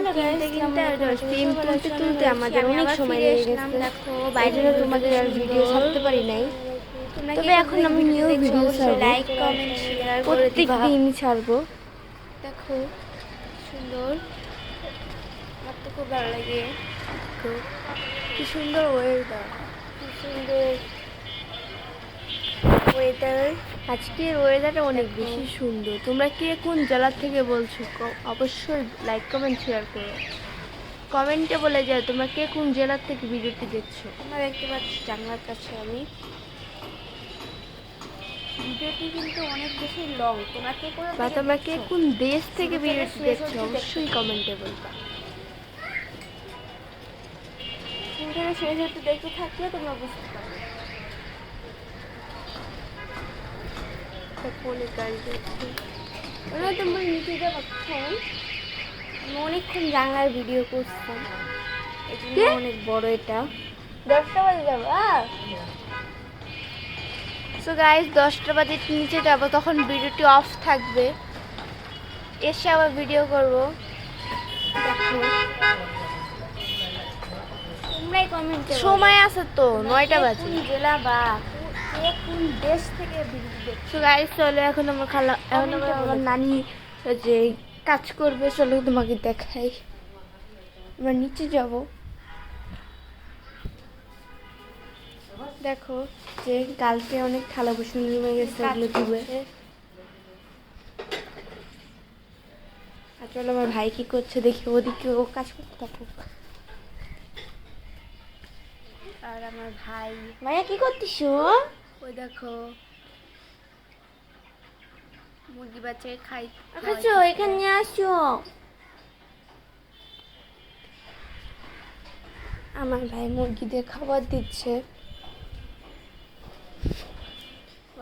কিনতে কিনতে সিম তুলতে তুলতে আমাদের অনেক সময় লেগে গেছে। দেখো বাইরে তোমাদের আর ভিডিও ছাড়তে পারি নাই, তবে এখন আমি নিউ ভিডিও ছাড়বো, লাইক কমেন্ট শেয়ার প্রত্যেক দিন ছাড়বো। দেখো সুন্দর, আমার তো খুব ভালো লাগে। কি সুন্দর ওয়েদার, কি সুন্দর ওয়েদার। আজকের ওয়েদারটা অনেক বেশি সুন্দর। তোমরা কে কোন জেলা থেকে বলছো অবশ্যই লাইক কমেন্ট শেয়ার করো, কমেন্টে বলে যাও তোমরা কে কোন জেলা থেকে ভিডিওটি দেখছো। তোমরা দেখতে পাচ্ছি জানলার কাছে আমি, ভিডিওটি কিন্তু অনেক বেশি লং। তোমরা কে কোন দেশ থেকে ভিডিওটি দেখছো অবশ্যই কমেন্টে বলবা। শেষ হতে দেখতে থাকলে তোমরা বুঝতে পারবে। ফোনে গাড়ি যাচ্ছে, ওরা তোমরা নিচে যাবো। আমি অনেকক্ষণ জানলার ভিডিও করছিলাম, এই জন্য অনেক বড়। এটা 10টা বাজে যাবো। সো গাইস 10টা বাজে নিচে যাবো, তখন ভিডিওটি অফ থাকবে, এসে আবার ভিডিও করব। দেখো তোমরাই কমেন্টে সময় আছে তো 9টা বাজে, জেলা বা কোন দেশ থেকে ভিডিও দেখছো। গাইস চলো এখন আমার আমার নানি যে কাজ করবে, চলো তোমাকে দেখাই। আমরা নিচে যাব, দেখো যে কালকে অনেক থালা বাসন জমে গেছে, ওগুলো ধুবে। আর চলো আমার ভাই কি করছে দেখি, ওদিকে ও কাজ করতে থাকুক। আর আমার ভাই, ভাইয়া কি করতিস? ওই দেখো মুরগি বাচ্চাকে খাই। আচ্ছা এখানে আসো, আমার ভাই মুরগিদের খাবার দিচ্ছে।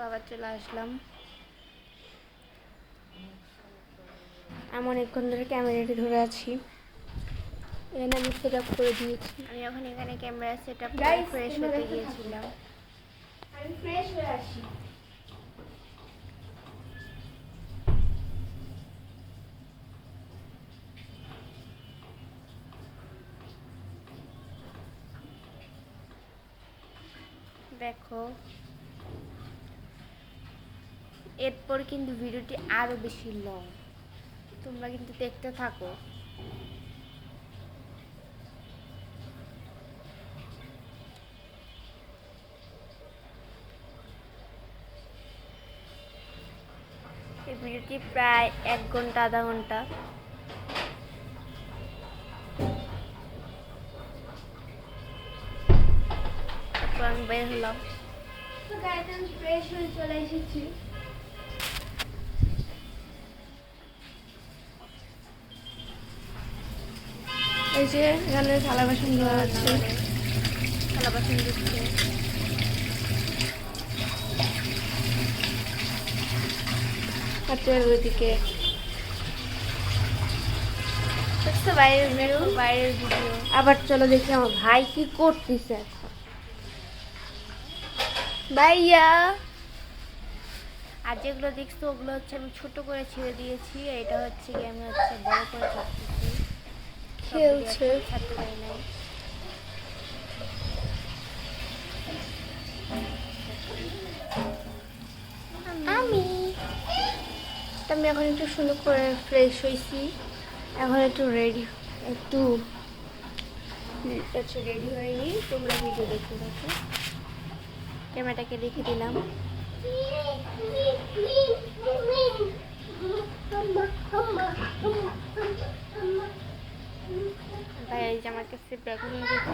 আবার চলে আসলাম, আমি অনেকক্ষণ ধরে ক্যামেরাটি ধরে আছি। এখানে আমি সেট আপ করে দিয়েছি। আমি এখন এখানে ক্যামেরা সেট আপ করে ফ্রেশ হতে গিয়েছিলাম। আমি ফ্রেশ হয়ে আসি। দেখো এরপর কিন্তু ভিডিওটি আরো বেশি লং, তোমরা কিন্তু দেখতে থাকো। এই ভিডিওটি প্রায় 1 ঘন্টা আধা ঘন্টা। আমি বের হলাম, তো গাইস আমি ফ্রেশ হয়ে চলে এসেছি। এই যে এখানে থালা বাসন ধোয়া আছে, থালা বাসন দিচ্ছে। হাতের ওইদিকে বাইরের ভিডিও। আবার চলো দেখি আমার ভাই কি করতেছে এখন। ভাইয়া আর যেগুলো দেখছো ওগুলো হচ্ছে আমি ছোট করে ছেড়ে দিয়েছি, এটা হচ্ছে কি আমি হচ্ছে বড় করে ছাড়তেছি। খেলছে, ছাড়তে পারি নাই। আমি এখন একটু সুন্দর করে ফ্রেশ হয়েছি, এখন একটু রেডি হয়নি। তোমরা ভিডিও দেখতে থাকো, ক্যামেরাটাকে রেখে দিলাম। ভাই এই যে আমার কাছে ব্যাগ নিয়ে গেছে।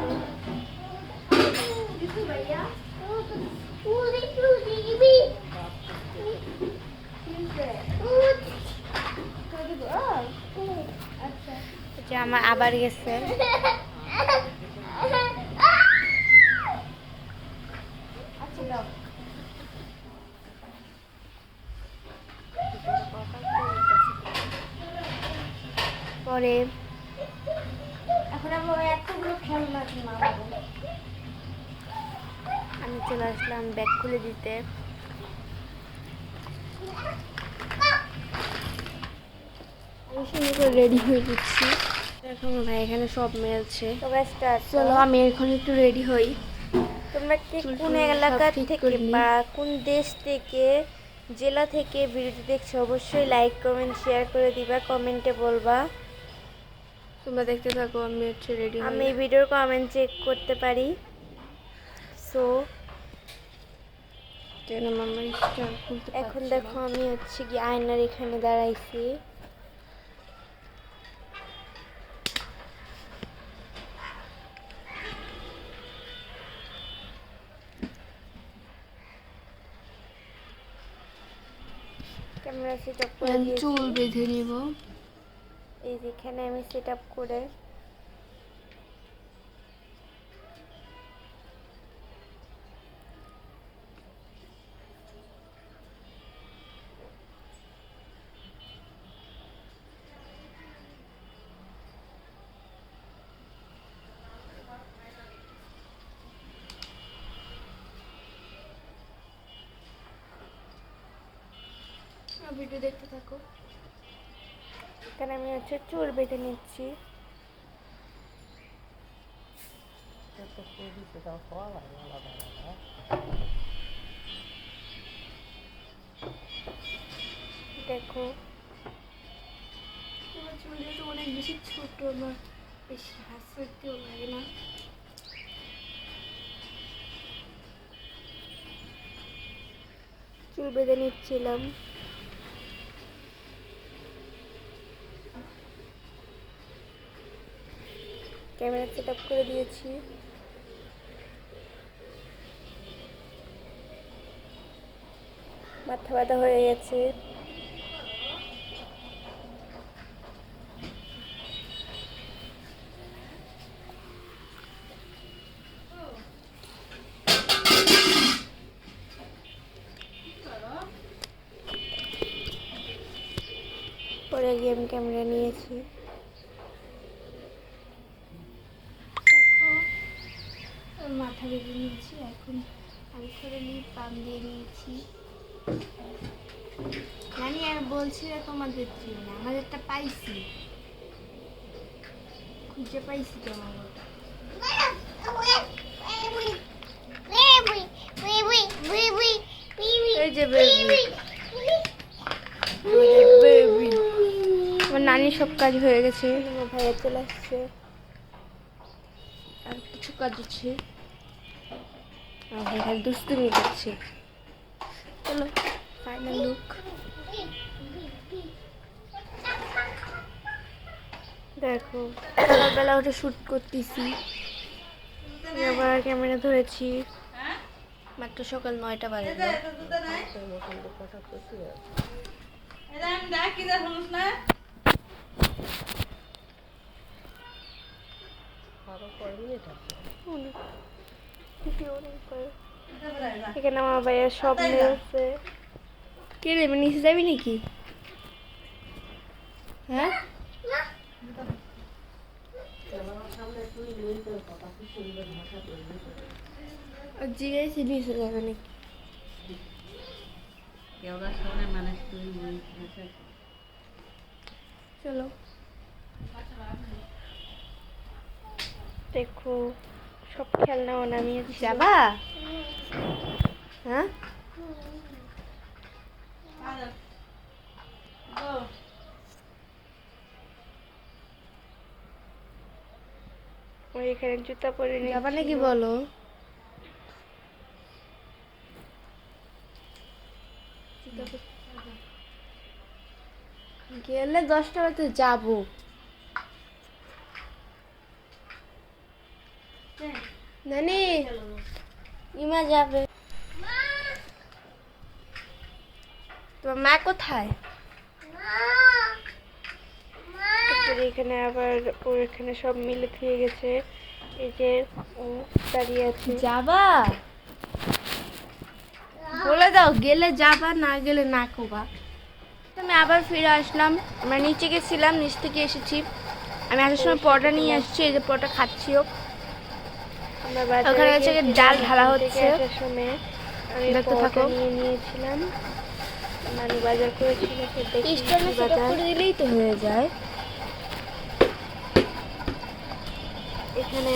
আমার আবার গেছে, পরে এখন এতগুলো খেলনা আমি চলে আসলাম ব্যাগ খুলে দিতে। আমি সুন্দর করে রেডি হয়ে দিচ্ছি। এখন ভাই এখানে সব মেলছে। চলো আমি এখন একটু রেডি হই। তোমরা কি কোন এলাকা থেকে বা কোন দেশ থেকে জেলা থেকে ভিডিওটি দেখছো অবশ্যই লাইক কমেন্ট শেয়ার করে দিবা, কমেন্টে বলবা। তোমরা দেখতে থাকো, আমি হচ্ছে রেডি। আমি ভিডিওর কমেন্ট চেক করতে পারি। সো এখন দেখো আমি হচ্ছে কি আয়নার এখানে দাঁড়াইছি। ক্যামেরা সেটআপ করে দিয়েছি, চুল বেঁধে নিব। এই যেখানে আমি সেটআপ করে ভিডিও দেখতে থাকো। এখানে আমি হচ্ছে চুল বেঁধে নিচ্ছি। দেখো তোমার চুলটা তো অনেক বেশি ছোট, আমার বেশি হাসতেও লাগে না। চুল বেঁধে নিচ্ছিলাম। ক্যামেরা সেটআপ করে দিয়েছি। মাথা ব্যথা হয়ে গেছে। পরে গিয়ে আমি ক্যামেরা নিয়েছি। মাথা বেঁধে নিয়েছি। এখন আমি করে লিপ বাম দিয়ে নিয়েছি। নানি আর বলছি না তোমাদের জন্য, আমাদেরটা পাইছি, খুঁজে পাইছি তো আমাদেরটা। এই যে বেবি, আমার নানির সব কাজ হয়ে গেছে। আমার ভাইয়া চলে আসছে, আর কিছু কাজ আছে। আমার ভাই দুষ্টুমি করছে। চলো ফাইনাল লুক। দেখো সকালবেলা ওটা শ্যুট করতেছি, আবার ক্যামেরা ধরেছি। মাত্র সকাল 9টা বাজে। এখানে আমার ভাইয়ের সব মিলছে। কে রে, নিচে যাবি নাকি? হ্যাঁ জিজ্ঞাসা নিচে যাবে নাকি? চলো দেখো সব খেলনা নামিয়ে যাবা। হ্যাঁ ওই এখানে জুতা পরে যাবা নাকি বলো? গেলে 10টা বাজে যাবো। নানি ইমা যাবে। তোমার মা কোথায়? এখানে আবার ওর এখানে সব মিলে থেকে গেছে। এই যে ও দাঁড়িয়ে আছে। যাবা বলে দাও, গেলে যাবা, না গেলে না কোবা। আমি আবার ফিরে আসলাম। আমরা নিচে গেছিলাম, নিচ থেকে এসেছি। আমি আসার সময় পরোটা নিয়ে আসছি, এই যে পরোটা খাচ্ছিও। ওখানে হচ্ছে ডাল ঢালা হচ্ছে, দেখতে থাকো। নিয়ে নিয়েছিলাম, নানু বাজার করেছিল, দিলেই তো হয়ে যায়। এখানে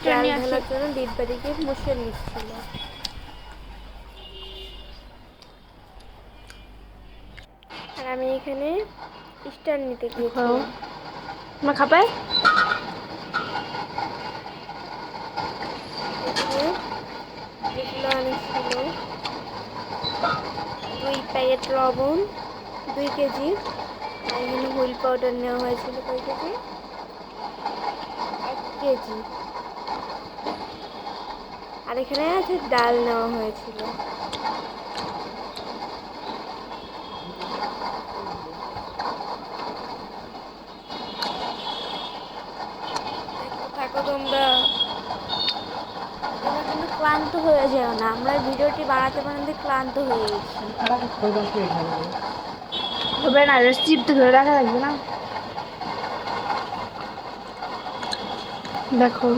ডাল ঢালার জন্য ডিব্বাটিকে মুছে নিচ্ছিল। আর আমি এখানে স্টার নিতে গিয়েছিলাম। আমার খাপায় এগুলো আনেছিল 2 প্যাকেট লবণ, 2 কেজি। আর এখানে হুইল পাউডার নেওয়া হয়েছিল কয় কেজি, 1 কেজি। আর এখানে আছে ডাল নেওয়া হয়েছিল। থাকো তোমরা কিন্তু ক্লান্ত হয়ে যেও না। আমরা ভিডিওটি বানাতে বানাতে ক্লান্ত হয়ে গেছি। হবে না, রেসিপি তো ধরে রাখা লাগবে না। দেখো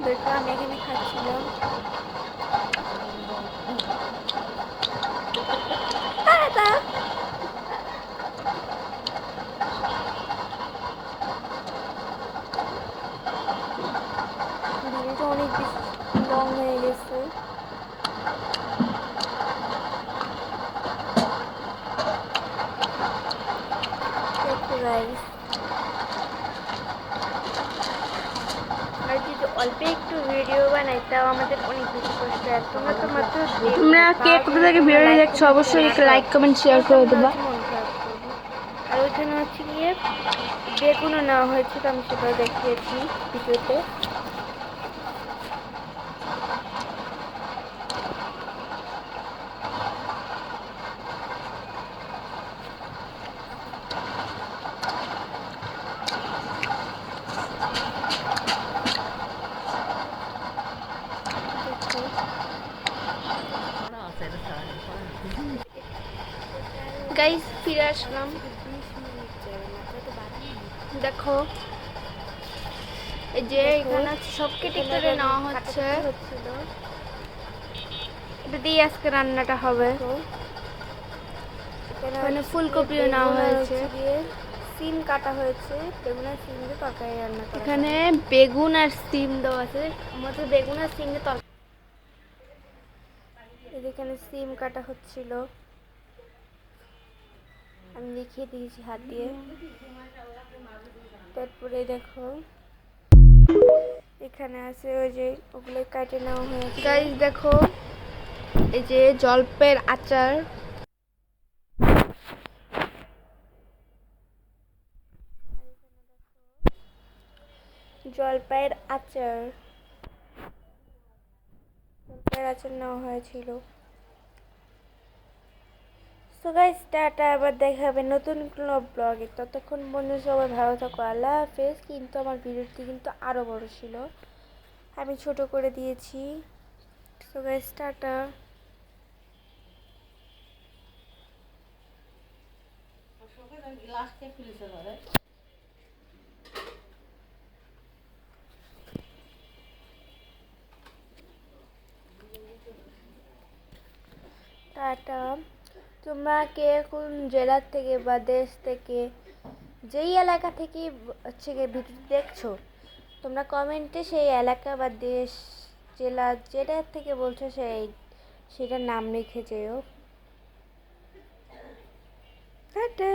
দেখো আমি এখানে খাচ্ছিলাম। ভিডিওটা অনেক বেশি লং হয়ে গেছে। দেখো গাইস, আর যদি অল্প একটু ভিডিও বানাই তাও আমাদের অনেক বেশি কষ্ট হয়। তোমরা তো মাত্র তোমরা কে কোথা থেকে ভিডিওটি দেখছো অবশ্যই লাইক কমেন্ট শেয়ার করে দেবা। আর ওইখানে হচ্ছে গিয়ে বেগুনও নেওয়া হয়েছিল, আমি সেটাও দেখিয়েছি ভিডিওতে। গাইস ফিরে আসলাম। দেখো এই যে এখানে সব কেটে কেটে নেওয়া হচ্ছে, এটা দিয়ে আজকে রান্নাটা হবে। এখানে ফুলকপিও নেওয়া হয়েছে, সিম কাটা হয়েছে, বেগুন আর সিম দিয়ে তরকারি রান্না করা। এখানে বেগুন আর সিম দেওয়া আছে, আমাদের বেগুন আর সিম দিয়ে তরকারি। এখানে সিম কাটা হচ্ছিল, আমি দেখিয়ে দিয়েছি হাত দিয়ে। তারপরে দেখো এখানে আছে ওই যে ওগুলো কাটে নেওয়া হয়েছে। গাইস দেখো এই যে জলপাইয়ের আচার, জলপাইয়ের আচার নেওয়া হয়েছিল। সো গাইস টাটা, আবার দেখা হবে নতুন কোনো ব্লগে। ততক্ষণ বন্ধু সবাই ভালো থাকো, আল্লাহ হাফেজ। কিন্তু আমার ভিডিওটি কিন্তু আরও বড় ছিল, আমি ছোট করে দিয়েছি। So guys tata. টাটা। তোমরা কে কোন জেলার থেকে বা দেশ থেকে, যেই এলাকা থেকে হচ্ছে গিয়ে ভিডিও দেখছো, তোমরা কমেন্টে সেই এলাকা বা দেশ, জেলা যেটার থেকে বলছো সেটার নাম লিখে যেও। টাটা।